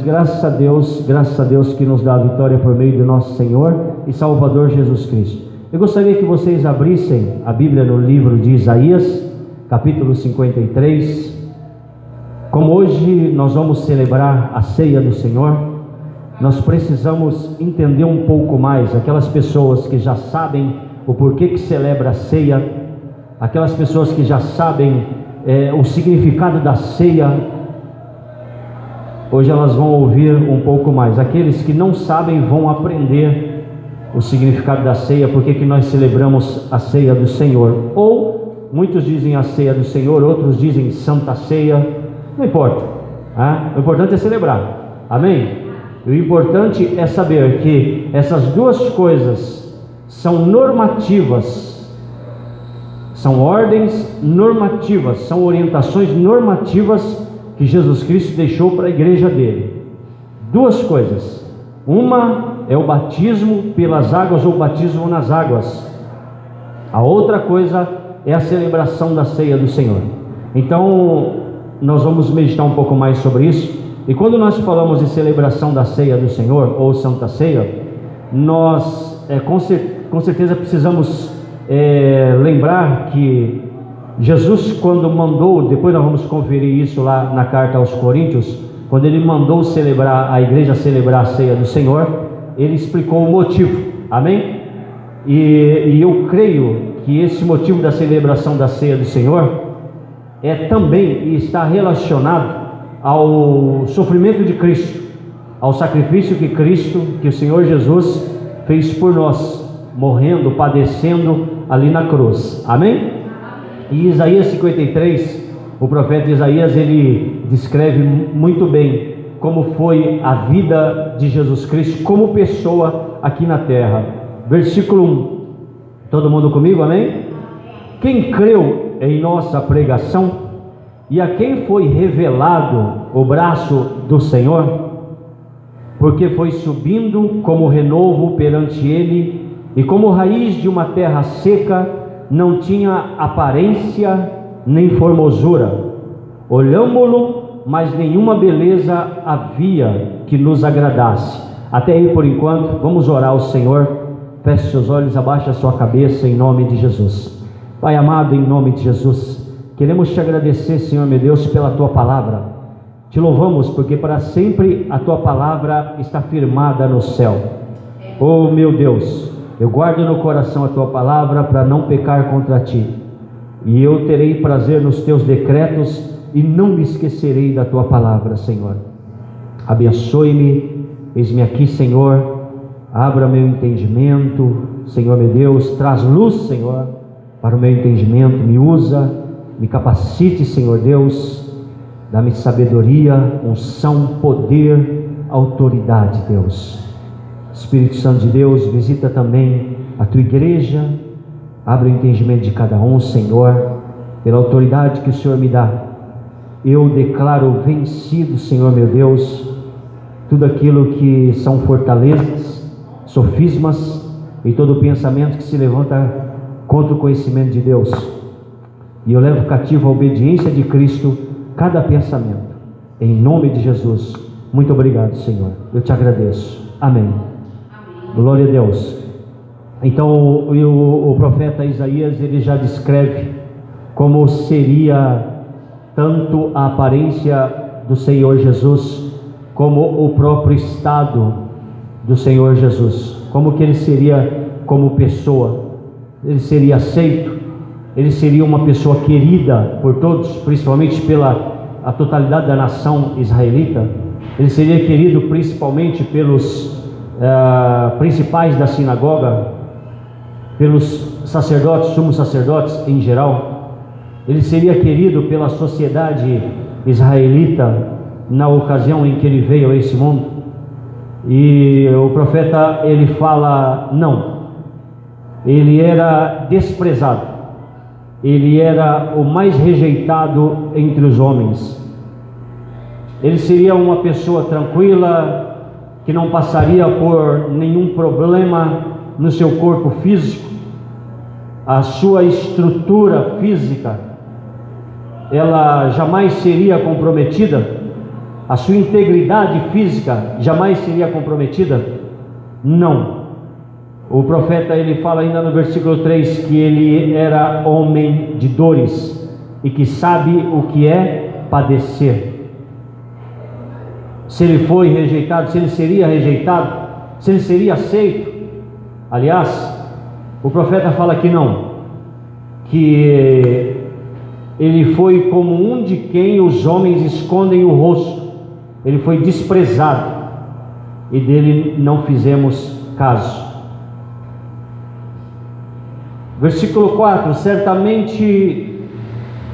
Graças a Deus que nos dá a vitória por meio do nosso Senhor e Salvador Jesus Cristo. Eu gostaria que vocês abrissem a Bíblia no livro de Isaías, capítulo 53. Como hoje nós vamos celebrar a ceia do Senhor, nós precisamos entender um pouco mais. Aquelas pessoas que já sabem o porquê que celebra a ceia, aquelas pessoas que já sabem o significado da ceia, hoje elas vão ouvir um pouco mais. Aqueles que não sabem vão aprender o significado da ceia, porque que nós celebramos a ceia do Senhor. Ou muitos dizem a ceia do Senhor, outros dizem Santa Ceia, não importa, o importante é celebrar, amém? E o importante é saber que essas duas coisas são normativas, são ordens normativas, são orientações normativas que Jesus Cristo deixou para a igreja dele. Duas coisas: uma é o batismo pelas águas ou batismo nas águas, a outra coisa é a celebração da ceia do Senhor. Então nós vamos meditar um pouco mais sobre isso. E quando nós falamos de celebração da ceia do Senhor ou Santa Ceia, nós com certeza precisamos lembrar que Jesus, quando mandou, depois nós vamos conferir isso lá na carta aos Coríntios, quando ele mandou celebrar, a igreja celebrar a ceia do Senhor, ele explicou o motivo, amém? E eu creio que esse motivo da celebração da ceia do Senhor também e está relacionado ao sofrimento de Cristo, ao sacrifício que o Senhor Jesus fez por nós, morrendo, padecendo ali na cruz, amém? E Isaías 53, o profeta Isaías, ele descreve muito bem como foi a vida de Jesus Cristo como pessoa aqui na terra. Versículo 1, todo mundo comigo, amém? Quem creu em nossa pregação e a quem foi revelado o braço do Senhor, porque foi subindo como renovo perante ele, e como raiz de uma terra seca, não tinha aparência nem formosura. Olhámo-lo, mas nenhuma beleza havia que nos agradasse. Até aí por enquanto. Vamos orar ao Senhor. Feche seus olhos, abaixe a sua cabeça em nome de Jesus. Pai amado, em nome de Jesus, queremos te agradecer, Senhor meu Deus, pela tua palavra. Te louvamos porque para sempre a tua palavra está firmada no céu. Oh meu Deus, eu guardo no coração a tua palavra para não pecar contra ti, e eu terei prazer nos teus decretos e não me esquecerei da tua palavra, Senhor. Abençoe-me, eis-me aqui, Senhor. Abra meu entendimento, Senhor meu Deus. Traz luz, Senhor, para o meu entendimento. Me usa, me capacite, Senhor Deus. Dá-me sabedoria, unção, poder, autoridade, Deus. Espírito Santo de Deus, visita também a tua igreja. Abre o entendimento de cada um, Senhor, pela autoridade que o Senhor me dá. Eu declaro vencido, Senhor meu Deus, tudo aquilo que são fortalezas, sofismas e todo pensamento que se levanta contra o conhecimento de Deus. E eu levo cativo a obediência de Cristo cada pensamento, em nome de Jesus. Muito obrigado, Senhor, eu te agradeço, amém. Glória a Deus. Então o profeta Isaías, ele já descreve como seria tanto a aparência do Senhor Jesus, como o próprio estado do Senhor Jesus, como que ele seria como pessoa. Ele seria aceito, ele seria uma pessoa querida por todos, principalmente pela a totalidade da nação israelita. Ele seria querido principalmente pelos principais da sinagoga, pelos sacerdotes, sumos sacerdotes em geral. Ele seria querido pela sociedade israelita na ocasião em que ele veio a esse mundo. E o profeta, ele fala não, ele era desprezado, ele era o mais rejeitado entre os homens. Ele seria uma pessoa tranquila, que não passaria por nenhum problema no seu corpo físico. A sua estrutura física, ela jamais seria comprometida. a sua integridade física jamais seria comprometida? Não. O profeta, ele fala ainda no versículo 3 que ele era homem de dores e que sabe o que é padecer. Se ele foi rejeitado, se ele seria rejeitado, se ele seria aceito. Aliás, o profeta fala que não, que ele foi como um de quem os homens escondem o rosto. Ele foi desprezado e dele não fizemos caso. Versículo 4: certamente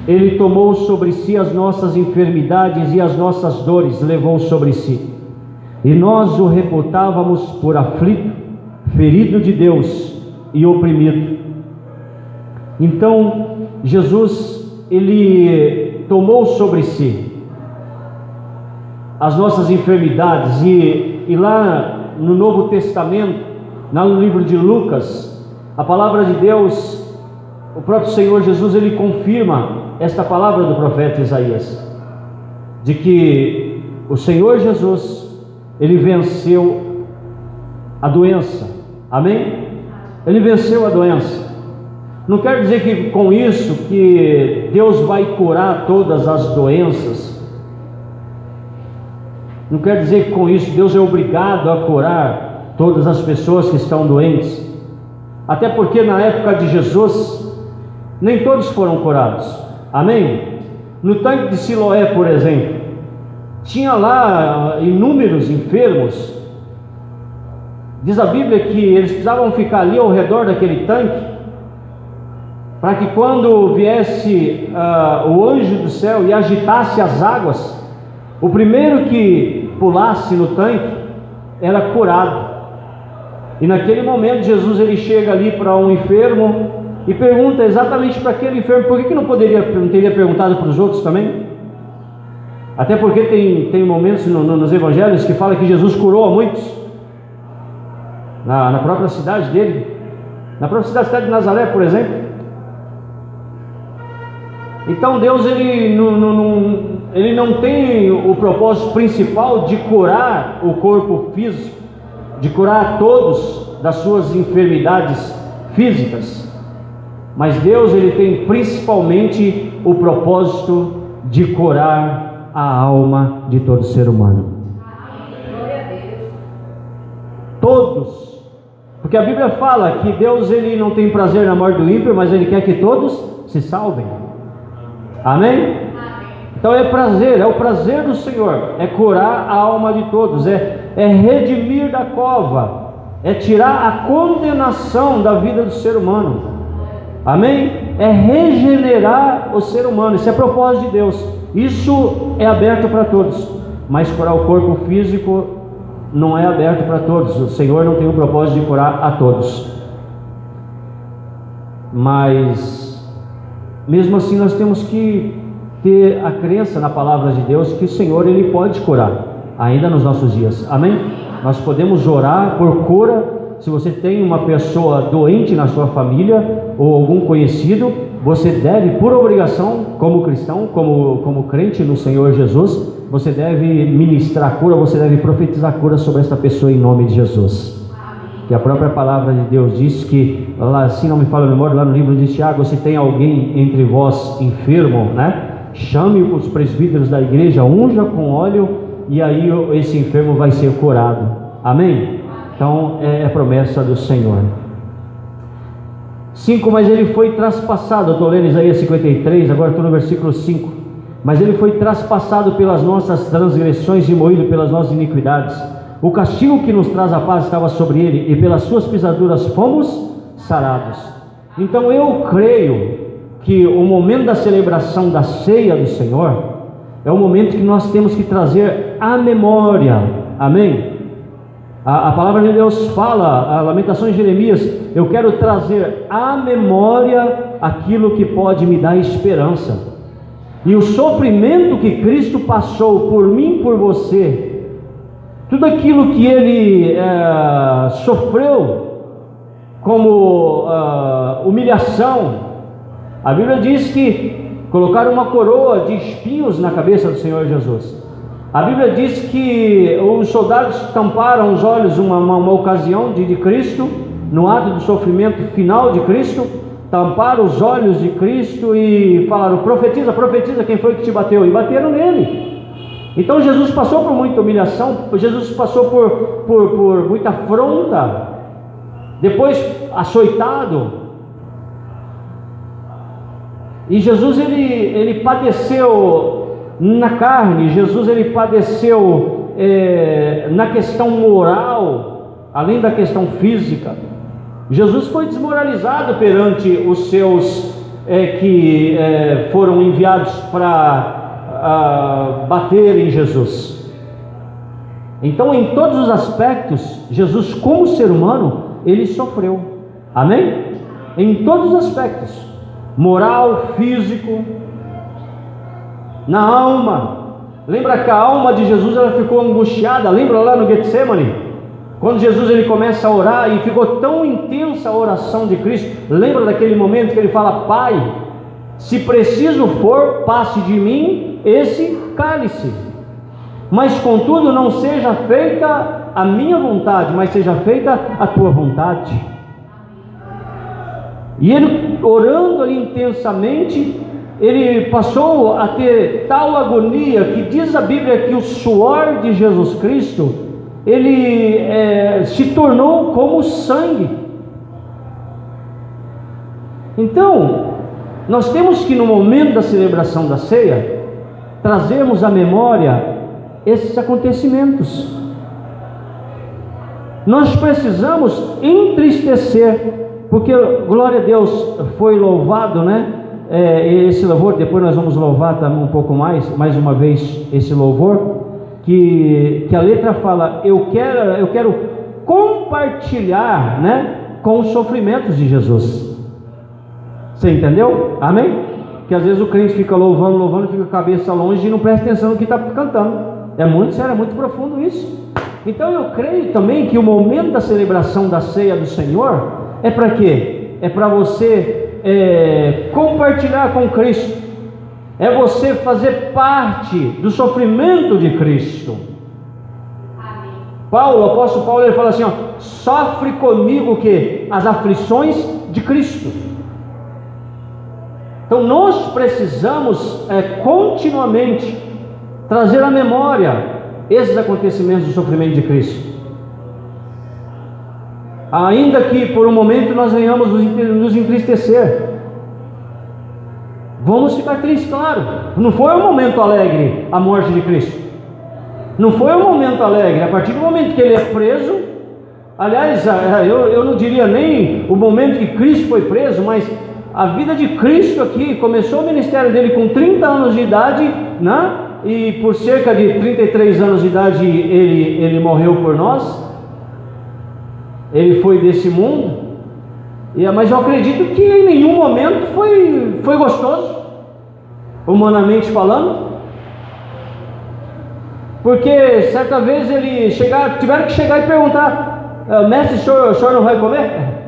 ele tomou sobre si as nossas enfermidades e as nossas dores levou sobre si, e nós o reputávamos por aflito, ferido de Deus e oprimido. Então Jesus, ele tomou sobre si as nossas enfermidades, e lá no Novo Testamento, lá no livro de Lucas, a palavra de Deus, o próprio Senhor Jesus, ele confirma esta palavra do profeta Isaías, de que o Senhor Jesus, ele venceu a doença. Amém? Ele venceu a doença. Não quer dizer que com isso que Deus vai curar todas as doenças. Não quer dizer que com isso Deus é obrigado a curar todas as pessoas que estão doentes. Até porque na época de Jesus, nem todos foram curados. Amém? No tanque de Siloé, por exemplo, tinha lá inúmeros enfermos. Diz a Bíblia que eles precisavam ficar ali ao redor daquele tanque, para que quando viesse o anjo do céu e agitasse as águas, o primeiro que pulasse no tanque era curado. E naquele momento Jesus, ele chega ali para um enfermo e pergunta exatamente para aquele enfermo: por que não teria perguntado para os outros também? Até porque tem momentos nos evangelhos que fala que Jesus curou a muitos na própria cidade dele, na própria cidade de Nazaré, por exemplo. Então Deus, ele não tem o propósito principal de curar o corpo físico, de curar a todos das suas enfermidades físicas, mas Deus, ele tem principalmente o propósito de curar a alma de todo ser humano. Todos. Porque a Bíblia fala que Deus, ele não tem prazer na morte do ímpio, mas ele quer que todos se salvem. Amém? Então é prazer, é o prazer do Senhor, é curar a alma de todos, é redimir da cova, é tirar a condenação da vida do ser humano. Amém? É regenerar o ser humano. Isso é propósito de Deus. Isso é aberto para todos, mas curar o corpo físico não é aberto para todos. O Senhor não tem o propósito de curar a todos. Mas mesmo assim nós temos que ter a crença na palavra de Deus que o Senhor, ele pode curar ainda nos nossos dias. Amém? Nós podemos orar por cura. Se você tem uma pessoa doente na sua família ou algum conhecido, você deve, por obrigação, como cristão, como crente no Senhor Jesus, você deve ministrar cura, você deve profetizar cura sobre esta pessoa em nome de Jesus. Que a própria palavra de Deus diz que, lá, se não me falha a memória, lá no livro de Tiago, se tem alguém entre vós enfermo, né, chame os presbíteros da igreja, unja com óleo, e aí esse enfermo vai ser curado. Amém? Então é promessa do Senhor. 5, mas ele foi traspassado. Eu estou lendo Isaías 53, agora estou no versículo 5. Mas ele foi traspassado pelas nossas transgressões e moído pelas nossas iniquidades. O castigo que nos traz a paz estava sobre ele, e pelas suas pisaduras fomos sarados. Então eu creio que o momento da celebração da ceia do Senhor é o momento que nós temos que trazer à memória. Amém? A palavra de Deus fala, a Lamentações de Jeremias: eu quero trazer à memória aquilo que pode me dar esperança. E o sofrimento que Cristo passou por mim e por você, tudo aquilo que ele sofreu como humilhação. A Bíblia diz que colocaram uma coroa de espinhos na cabeça do Senhor Jesus. A Bíblia diz que os soldados tamparam os olhos uma ocasião de Cristo, no ato do sofrimento final de Cristo, tamparam os olhos de Cristo e falaram: profetiza, profetiza, quem foi que te bateu? E bateram nele. Então Jesus passou por muita humilhação, Jesus passou por muita afronta, depois açoitado. E Jesus ele padeceu na carne, Jesus ele padeceu na questão moral, além da questão física. Jesus foi desmoralizado perante os seus que foram enviados para bater em Jesus. Então, em todos os aspectos, Jesus, como ser humano, ele sofreu. Amém? Em todos os aspectos: moral, físico, na alma. Lembra que a alma de Jesus ela ficou angustiada? Lembra lá no Getsemane? Quando Jesus ele começa a orar e ficou tão intensa a oração de Cristo. Lembra daquele momento que ele fala: Pai, se preciso for, passe de mim esse cálice, mas contudo não seja feita a minha vontade, mas seja feita a tua vontade. E ele, orando ali intensamente, ele passou a ter tal agonia que diz a Bíblia que o suor de Jesus Cristo ele se tornou como sangue. Então nós temos que, no momento da celebração da ceia, trazermos à memória esses acontecimentos. Nós precisamos entristecer, porque, glória a Deus, foi louvado, né? Esse louvor, depois nós vamos louvar também um pouco mais uma vez esse louvor, que a letra fala: eu quero compartilhar, né, com os sofrimentos de Jesus. Você entendeu? Amém? Que às vezes o crente fica louvando, fica com a cabeça longe e não presta atenção no que está cantando. É muito sério, é muito profundo isso. Então eu creio também que o momento da celebração da ceia do Senhor é para quê? É para você compartilhar com Cristo. É você fazer parte do sofrimento de Cristo. Amém. O apóstolo Paulo, ele fala assim: ó, sofre comigo o quê? As aflições de Cristo. Então nós precisamos continuamente trazer à memória esses acontecimentos do sofrimento de Cristo. Ainda que por um momento nós venhamos nos entristecer, vamos ficar tristes, claro. Não foi um momento alegre a morte de Cristo. Não foi um momento alegre. A partir do momento que ele é preso, aliás, eu não diria nem o momento que Cristo foi preso, mas a vida de Cristo aqui, começou o ministério dele com 30 anos de idade, né? E por cerca de 33 anos de idade ele morreu por nós. Ele foi desse mundo. Mas eu acredito que em nenhum momento foi gostoso, humanamente falando, porque certa vez tiveram que chegar e perguntar: mestre, o senhor não vai comer?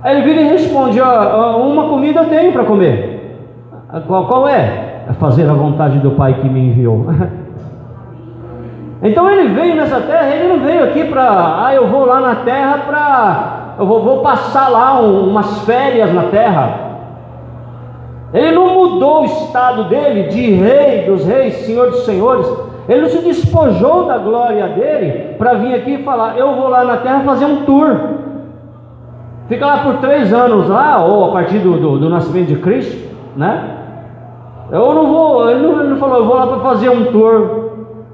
Aí ele vira e responde: uma comida eu tenho para comer. Qual é? É fazer a vontade do Pai que me enviou. Então ele veio nessa terra, ele não veio aqui para, eu vou lá na terra eu vou passar lá umas férias na terra. Ele não mudou o estado dele de rei dos reis, senhor dos senhores. Ele não se despojou da glória dele para vir aqui e falar: eu vou lá na terra fazer um tour. Fica lá por 3 anos lá, ou a partir do nascimento de Cristo, né? Eu não vou, ele não falou: eu vou lá para fazer um tour.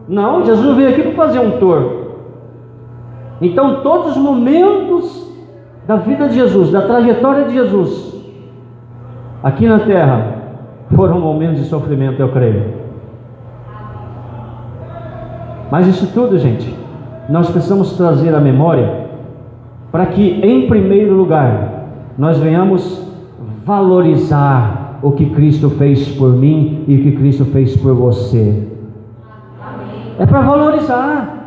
Não, Jesus veio aqui para fazer um tour. Então todos os momentos da vida de Jesus, da trajetória de Jesus aqui na terra, foram momentos de sofrimento, eu creio. Mas isso tudo, gente, nós precisamos trazer à memória, para que, em primeiro lugar, nós venhamos valorizar o que Cristo fez por mim e o que Cristo fez por você. É para valorizar.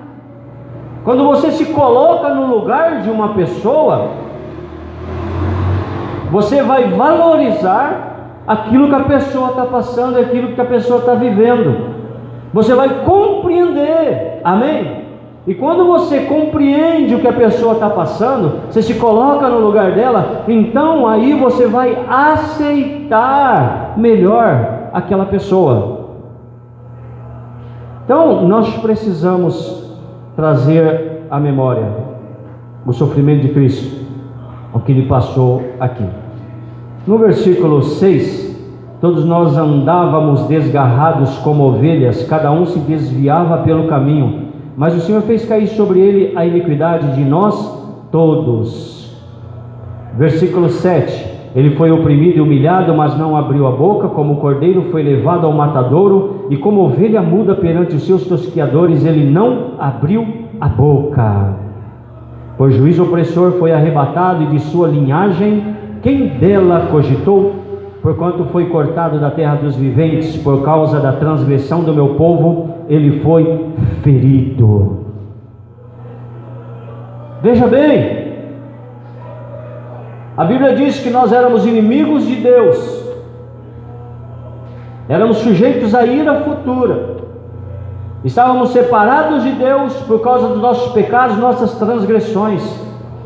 Quando você se coloca no lugar de uma pessoa, você vai valorizar aquilo que a pessoa está passando, aquilo que a pessoa está vivendo. Você vai compreender, amém? E quando você compreende o que a pessoa está passando, você se coloca no lugar dela, então aí você vai aceitar melhor aquela pessoa. Então nós precisamos trazer à memória o sofrimento de Cristo, o que Ele passou aqui. No versículo 6, todos nós andávamos desgarrados como ovelhas, cada um se desviava pelo caminho, mas o Senhor fez cair sobre Ele a iniquidade de nós todos. Versículo 7, Ele foi oprimido e humilhado, mas não abriu a boca, como o cordeiro foi levado ao matadouro, e como ovelha muda perante os seus tosquiadores, Ele não abriu a boca. Por juízo opressor foi arrebatado, e de sua linhagem quem dela cogitou? Porquanto foi cortado da terra dos viventes, por causa da transgressão do meu povo, Ele foi ferido. Veja bem, a Bíblia diz que nós éramos inimigos de Deus, éramos sujeitos à ira futura, estávamos separados de Deus por causa dos nossos pecados, nossas transgressões.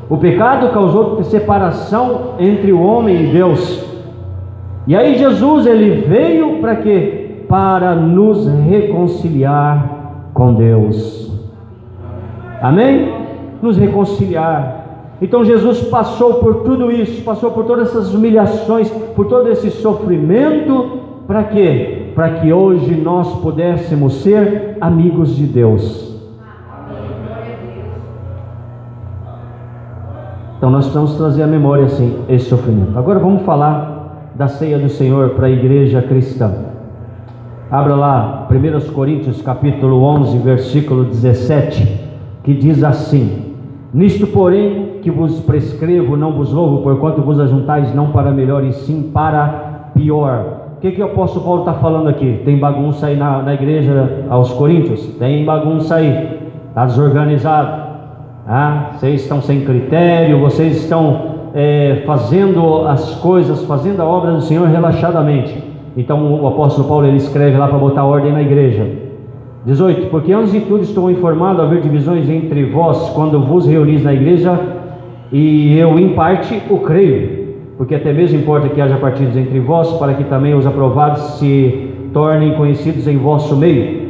O pecado causou separação entre o homem e Deus. E aí Jesus, Ele veio para quê? Para nos reconciliar com Deus. Amém? Nos reconciliar. Então Jesus passou por tudo isso, passou por todas essas humilhações, por todo esse sofrimento, para quê? Para que hoje nós pudéssemos ser amigos de Deus. Então nós precisamos trazer à memória assim, esse sofrimento. Agora vamos falar da ceia do Senhor para a igreja cristã. Abra lá 1 Coríntios capítulo 11, versículo 17, que diz assim: nisto porém que vos prescrevo, não vos louvo, porquanto vos ajuntais não para melhor, e sim para pior. O que o apóstolo Paulo está falando aqui? Tem bagunça aí na igreja aos Coríntios? Tem bagunça aí, está desorganizado. Vocês estão sem critério, vocês estão fazendo as coisas, fazendo a obra do Senhor relaxadamente. Então o apóstolo Paulo, ele escreve lá para botar ordem na igreja. 18, porque antes de tudo estou informado a haver divisões entre vós, quando vos reunis na igreja, e eu em parte o creio, porque até mesmo importa que haja partidos entre vós, para que também os aprovados se tornem conhecidos em vosso meio.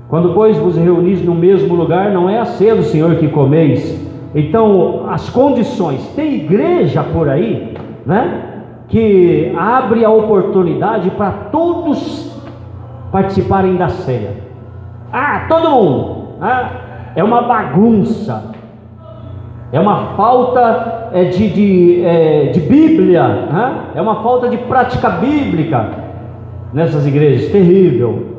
Quando pois vos reunis no mesmo lugar, não é a ceia do Senhor que comeis. Então as condições, tem igreja por aí, né, que abre a oportunidade para todos participarem da ceia. Todo mundo, é uma bagunça, é uma falta de Bíblia, é uma falta de prática bíblica nessas igrejas, terrível.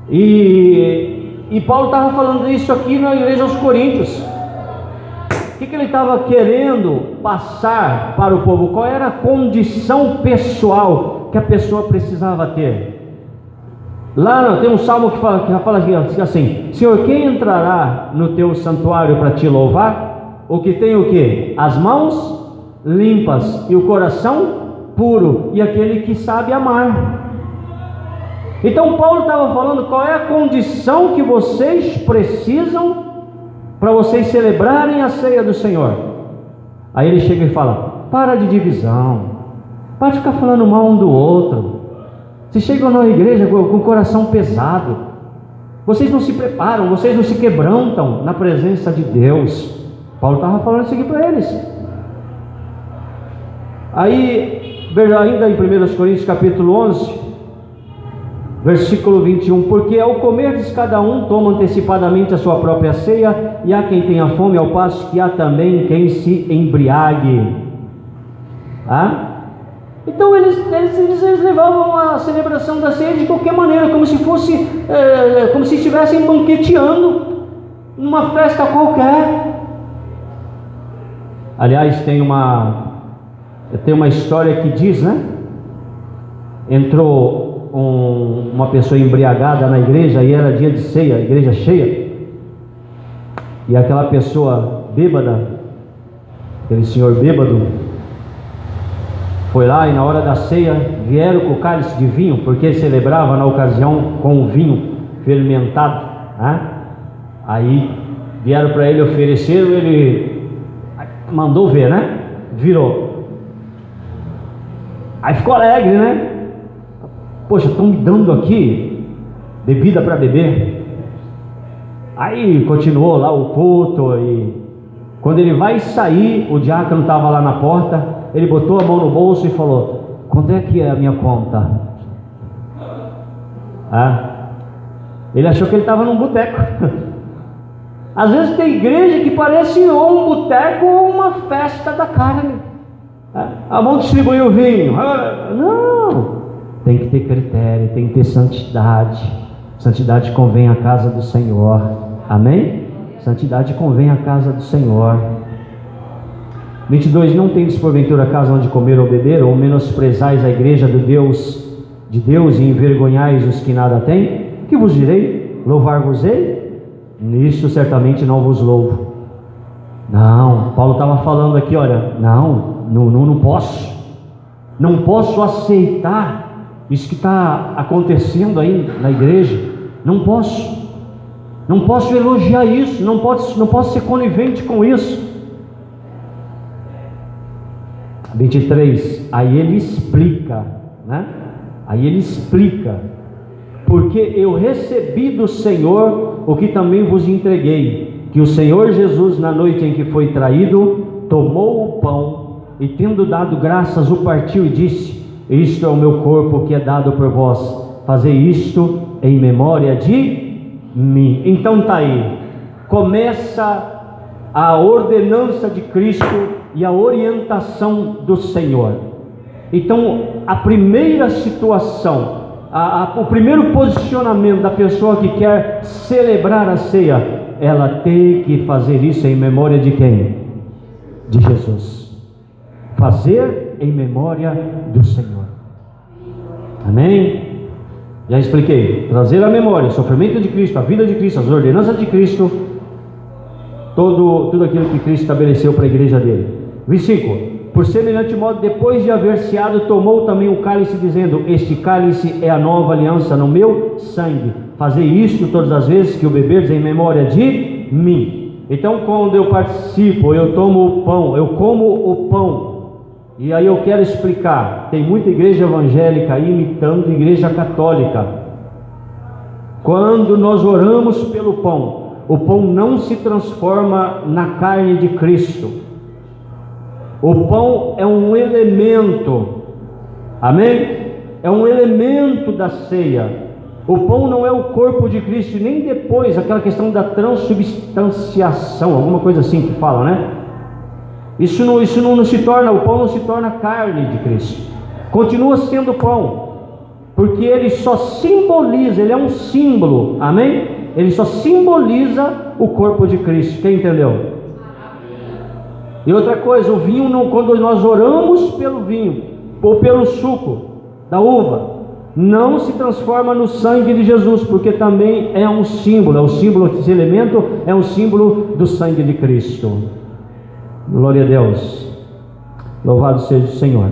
E Paulo estava falando isso aqui na igreja aos Coríntios. O que ele estava querendo passar para o povo? Qual era a condição pessoal que a pessoa precisava ter? Lá tem um salmo que fala assim: Senhor, quem entrará no teu santuário para te louvar? O que tem o quê? As mãos limpas e o coração puro, e aquele que sabe amar. Então Paulo estava falando qual é a condição que vocês precisam para vocês celebrarem a ceia do Senhor. Aí ele chega e fala: para de divisão, para de ficar falando mal um do outro. Vocês chegam na igreja com o coração pesado, vocês não se preparam, vocês não se quebrantam na presença de Deus. Paulo estava falando isso aqui para eles. Aí, ainda em 1 Coríntios capítulo 11, versículo 21, porque ao comerdes cada um toma antecipadamente a sua própria ceia, e há quem tenha fome, ao passo que há também quem se embriague. Então eles levavam a celebração da ceia de qualquer maneira, como se fosse, como se estivessem banqueteando numa festa qualquer. Aliás, tem uma história que diz, né? Entrou uma pessoa embriagada na igreja, e era dia de ceia, a igreja cheia, e aquela pessoa bêbada, aquele senhor bêbado, foi lá, e na hora da ceia vieram com o cálice de vinho, porque ele celebrava na ocasião com o vinho fermentado, né? Aí vieram para ele, ofereceram, ele mandou ver, né? Virou. Aí ficou alegre, né? Poxa, estão me dando aqui bebida para beber. Aí continuou lá o culto, e quando ele vai sair, o diácono estava lá na porta. Ele botou a mão no bolso e falou: quanto é que é a minha conta? Ele achou que ele estava num boteco. Às vezes tem igreja que parece ou um boteco ou uma festa da carne. Vamos distribuir o vinho. Não, tem que ter critério, tem que ter santidade. Santidade convém à casa do Senhor. Amém? Santidade convém à casa do Senhor. 22. Não tendes porventura casa onde comer ou beber, ou menosprezais a igreja de Deus e envergonhais os que nada têm? Que vos direi? Louvar-vos-ei? Nisso certamente não vos louvo. Não, Paulo estava falando aqui, olha, não posso aceitar isso que está acontecendo aí na igreja. Não posso elogiar isso, não posso ser conivente com isso. 23, aí ele explica, né? Porque eu recebi do Senhor o que também vos entreguei, que o Senhor Jesus, na noite em que foi traído, tomou o pão e, tendo dado graças, o partiu e disse: isto é o meu corpo que é dado por vós, fazei isto em memória de mim. Então está aí, começa a ordenança de Cristo e a orientação do Senhor. Então a primeira situação, o primeiro posicionamento da pessoa que quer celebrar a ceia, ela tem que fazer isso em memória de quem? De Jesus. Fazer em memória do Senhor. Amém? Já expliquei. Trazer à memória o sofrimento de Cristo, a vida de Cristo, as ordenanças de Cristo, tudo aquilo que Cristo estabeleceu para a igreja dele. Versículo: por semelhante modo, depois de haver ceado, tomou também o cálice, dizendo: este cálice é a nova aliança no meu sangue. Fazei isto todas as vezes que o beberdes em memória de mim. Então, quando eu participo, eu tomo o pão, eu como o pão. E aí eu quero explicar. Tem muita igreja evangélica imitando igreja católica. Quando nós oramos pelo pão, o pão não se transforma na carne de Cristo. O pão é um elemento, amém? É um elemento da ceia. O pão não é o corpo de Cristo, nem depois aquela questão da transubstanciação, alguma coisa assim que fala, né? Isso não se torna, o pão não se torna carne de Cristo. Continua sendo pão, porque ele só simboliza, ele é um símbolo, amém? Ele só simboliza o corpo de Cristo. Quem entendeu? E outra coisa, o vinho, quando nós oramos pelo vinho ou pelo suco da uva, não se transforma no sangue de Jesus, porque também é um símbolo, esse elemento é um símbolo do sangue de Cristo. Glória a Deus, louvado seja o Senhor.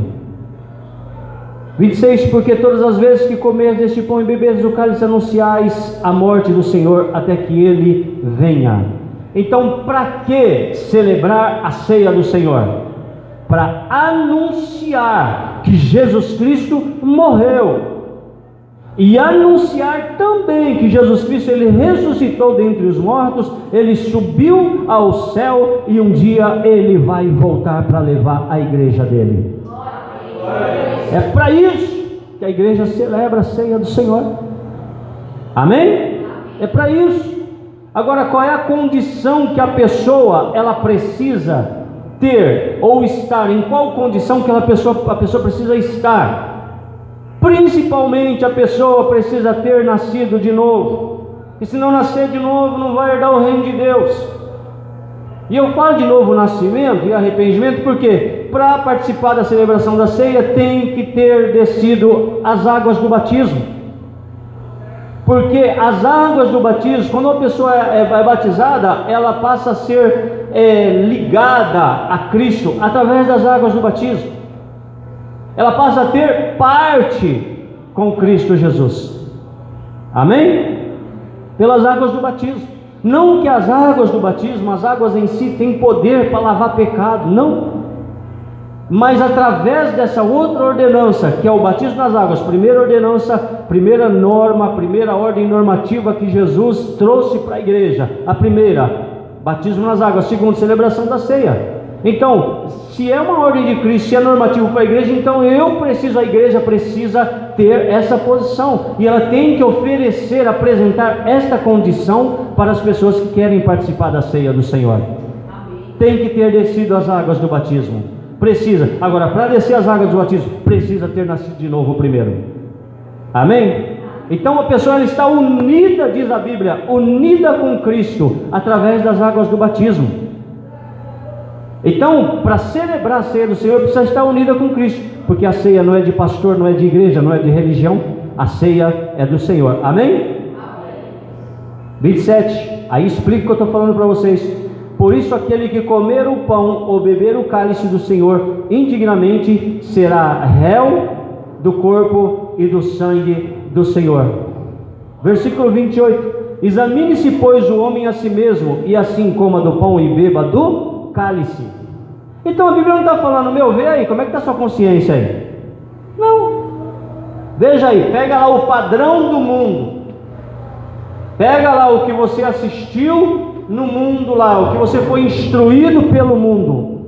26, porque todas as vezes que comerdes este pão e beberdes o cálice, anunciais a morte do Senhor até que Ele venha. Então, para que celebrar a ceia do Senhor? Para anunciar que Jesus Cristo morreu, e anunciar também que Jesus Cristo, Ele ressuscitou dentre os mortos, Ele subiu ao céu, e um dia Ele vai voltar para levar a igreja dele. É para isso que a igreja celebra a ceia do Senhor. Amém? É para isso. Agora, qual é a condição que a pessoa ela precisa ter ou estar? Em qual condição que a pessoa precisa estar? Principalmente a pessoa precisa ter nascido de novo. E se não nascer de novo, não vai herdar o reino de Deus. E eu falo de novo nascimento e arrependimento porque para participar da celebração da ceia tem que ter descido as águas do batismo. Porque as águas do batismo, quando uma pessoa é batizada, ela passa a ser ligada a Cristo através das águas do batismo. Ela passa a ter parte com Cristo Jesus. Amém? Pelas águas do batismo. Não que as águas do batismo, as águas em si, têm poder para lavar pecado, não. Mas através dessa outra ordenança, que é o batismo nas águas, primeira ordenança, primeira norma, primeira ordem normativa que Jesus trouxe para a igreja. A primeira, batismo nas águas. Segunda, celebração da ceia. Então, se é uma ordem de Cristo, se é normativo para a igreja, então a igreja precisa ter essa posição, e ela tem que oferecer, apresentar esta condição para as pessoas que querem participar da ceia do Senhor. Tem que ter descido as águas do batismo, precisa. Agora, para descer as águas do batismo, precisa ter nascido de novo primeiro. Amém? Então a pessoa ela está unida, diz a Bíblia, unida com Cristo, através das águas do batismo. Então, para celebrar a ceia do Senhor, precisa estar unida com Cristo, porque a ceia não é de pastor, não é de igreja, não é de religião, a ceia é do Senhor. Amém? 27, aí explica o que eu estou falando para vocês. Por isso aquele que comer o pão ou beber o cálice do Senhor indignamente será réu do corpo e do sangue do Senhor. Versículo 28, examine-se pois o homem a si mesmo, e assim coma do pão e beba do cálice. Então a Bíblia não está falando, vê aí, como é que está a sua consciência aí? Não. Veja aí, pega lá o padrão do mundo, pega lá o que você assistiu no mundo lá, o que você foi instruído pelo mundo,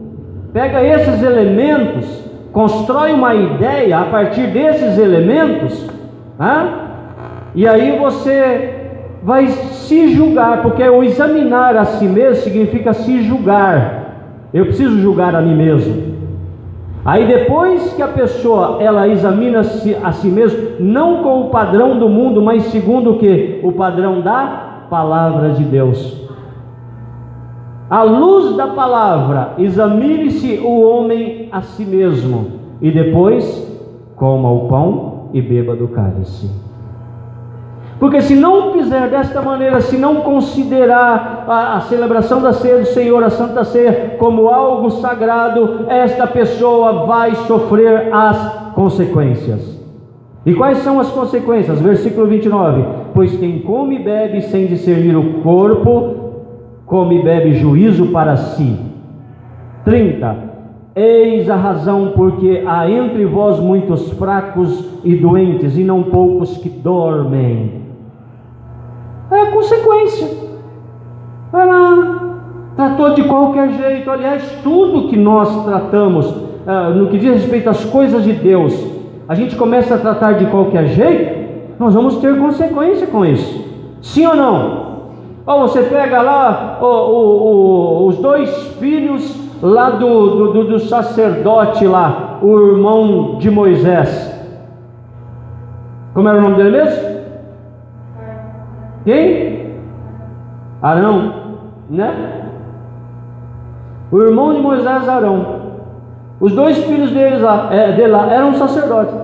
pega esses elementos, constrói uma ideia a partir desses elementos, e aí você vai se julgar, porque o examinar a si mesmo significa se julgar. Eu preciso julgar a mim mesmo. Aí depois que a pessoa ela examina a si mesmo, não com o padrão do mundo, mas segundo o que? O padrão da palavra de Deus. À luz da palavra, examine-se o homem a si mesmo, e depois coma o pão e beba do cálice. Porque se não fizer desta maneira, se não considerar a celebração da ceia do Senhor, a Santa Ceia, como algo sagrado, esta pessoa vai sofrer as consequências. E quais são as consequências? Versículo 29, pois quem come e bebe sem discernir o corpo, come e bebe juízo para si. 30, eis a razão porque há entre vós muitos fracos e doentes, e não poucos que dormem. É a consequência. Ela tratou de qualquer jeito. Aliás, tudo que nós tratamos, no que diz respeito às coisas de Deus, a gente começa a tratar de qualquer jeito, nós vamos ter consequência com isso. Sim ou não? Ou você pega lá os dois filhos lá do sacerdote lá, o irmão de Moisés. Como era o nome dele mesmo? Quem? Arão, né? O irmão de Moisés, Arão. Os dois filhos dele lá eram sacerdotes,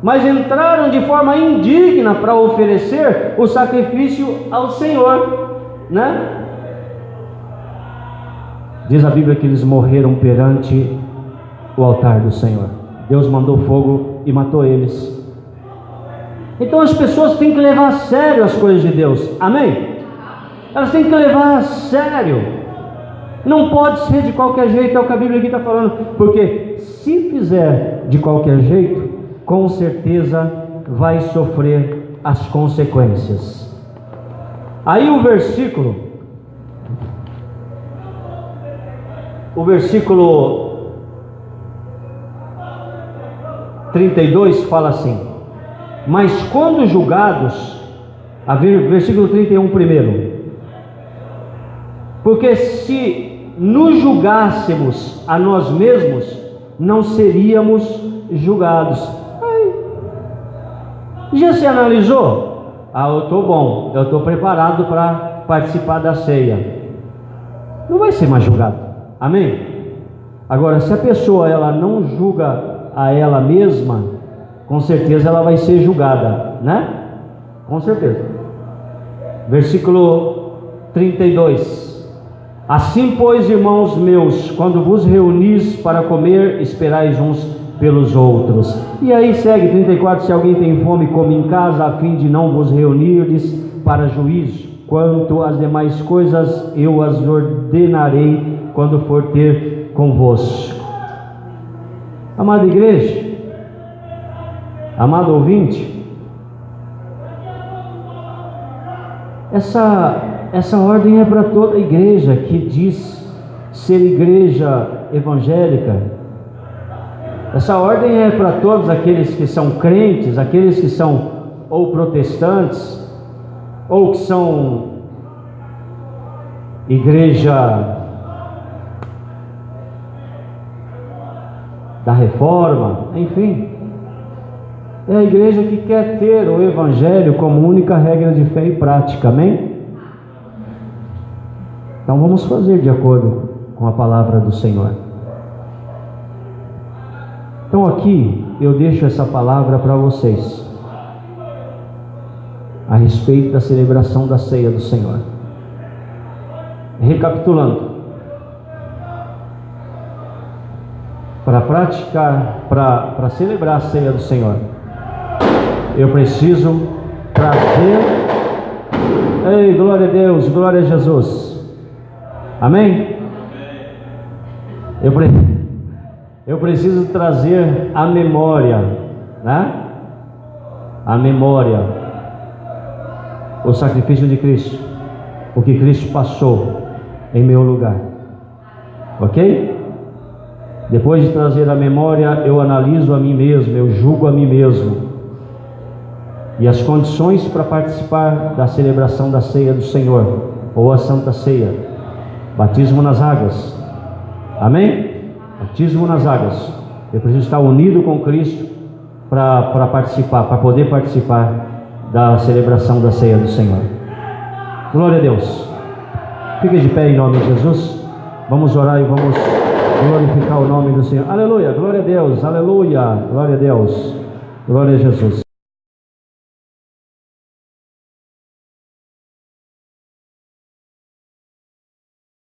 mas entraram de forma indigna para oferecer o sacrifício ao Senhor, né? Diz a Bíblia que eles morreram perante o altar do Senhor. Deus mandou fogo e matou eles. Então as pessoas têm que levar a sério as coisas de Deus. Amém? Elas têm que levar a sério. Não pode ser de qualquer jeito, é o que a Bíblia aqui está falando. Porque se fizer de qualquer jeito, com certeza vai sofrer as consequências. Aí o versículo 32 fala assim: mas quando julgados, versículo 31 primeiro, porque se nos julgássemos a nós mesmos, não seríamos julgados. Já se analisou? Eu estou bom, eu estou preparado para participar da ceia. Não vai ser mais julgado. Amém? Agora, se a pessoa ela não julga a ela mesma, com certeza ela vai ser julgada, né? Com certeza. Versículo 32. Assim, pois, irmãos meus, quando vos reunis para comer, esperais uns pelos outros. E aí segue 34, se alguém tem fome, come em casa, a fim de não vos reunirdes para juízo. Quanto às demais coisas, eu as ordenarei quando for ter convosco. Amada igreja, amado ouvinte, essa ordem é para toda a igreja que diz ser igreja evangélica. Essa ordem é para todos aqueles que são crentes, aqueles que são ou protestantes, ou que são igreja da reforma, enfim. É a igreja que quer ter o evangelho como única regra de fé e prática, amém? Então vamos fazer de acordo com a palavra do Senhor. Então aqui eu deixo essa palavra para vocês a respeito da celebração da ceia do Senhor. Recapitulando, para celebrar a ceia do Senhor, eu preciso trazer, ei, glória a Deus, glória a Jesus, amém? Eu preciso trazer a memória, né? A memória, o sacrifício de Cristo, o que Cristo passou em meu lugar, ok? Depois de trazer a memória, eu analiso a mim mesmo, eu julgo a mim mesmo, e as condições para participar da celebração da ceia do Senhor, ou a Santa Ceia. Batismo nas águas, amém? Batismo nas águas. Eu preciso estar unido com Cristo para participar, para poder participar da celebração da ceia do Senhor. Glória a Deus. Fique de pé em nome de Jesus. Vamos orar e vamos glorificar o nome do Senhor. Aleluia, glória a Deus, aleluia, glória a Deus, glória a Jesus.